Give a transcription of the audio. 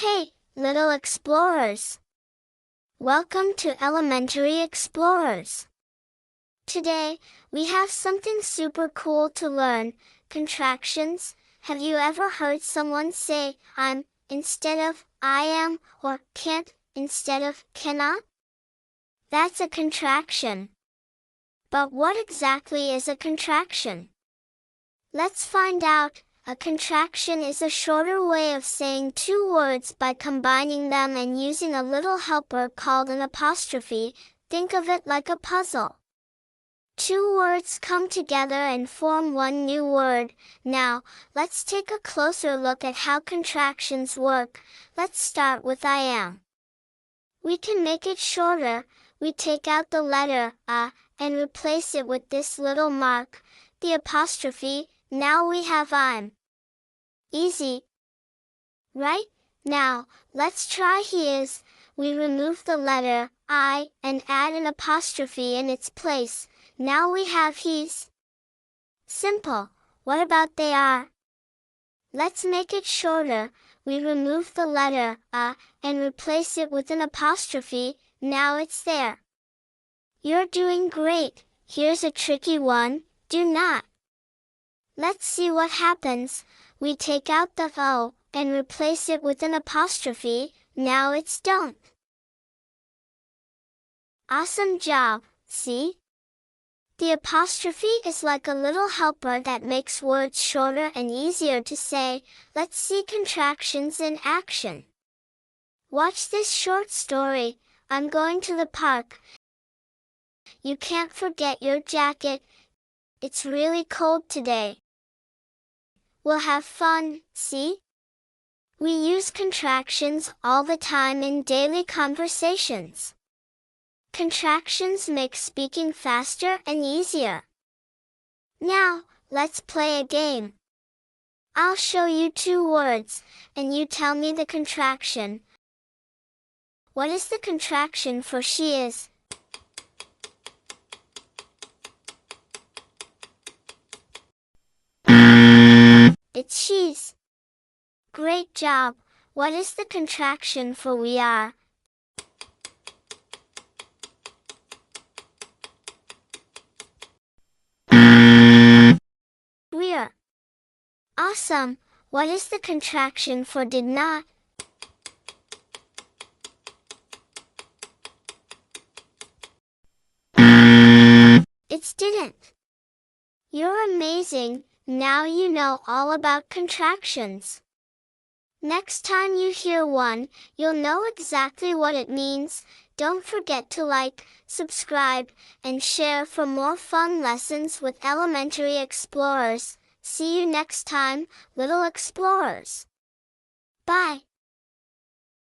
Hey, little explorers! Welcome to Elementary Explorers. Today, we have something super cool to learn, contractions. Have you ever heard someone say, I'm, instead of, I am, or can't, instead of, cannot? That's a contraction. But what exactly is a contraction? Let's find out. A contraction is a shorter way of saying two words by combining them and using a little helper called an apostrophe. Think of it like a puzzle. Two words come together and form one new word. Now, let's take a closer look at how contractions work. Let's start with I am. We can make it shorter. We take out the letter a and replace it with this little mark, the apostrophe. Now we have I'm. Easy, right? Now, let's try he is. We remove the letter I and add an apostrophe in its place. Now we have he's. Simple. What about they are? Let's make it shorter. We remove the letter a and replace it with an apostrophe. Now it's there. You're doing great. Here's a tricky one. Do not. Let's see what happens. We take out the O and replace it with an apostrophe. Now it's don't. Awesome job, see? The apostrophe is like a little helper that makes words shorter and easier to say. Let's see contractions in action. Watch this short story. I'm going to the park. You can't forget your jacket. It's really cold today. We'll have fun, see? We use contractions all the time in daily conversations. Contractions make speaking faster and easier. Now, let's play a game. I'll show you two words, and you tell me the contraction. What is the contraction for she is? It's she's. Great job. What is the contraction for we are? We're. Awesome. What is the contraction for did not? It's didn't. You're amazing. Now you know all about contractions. Next time you hear one, you'll know exactly what it means. Don't forget to like, subscribe, and share for more fun lessons with Elementary Explorers. See you next time, little explorers. Bye.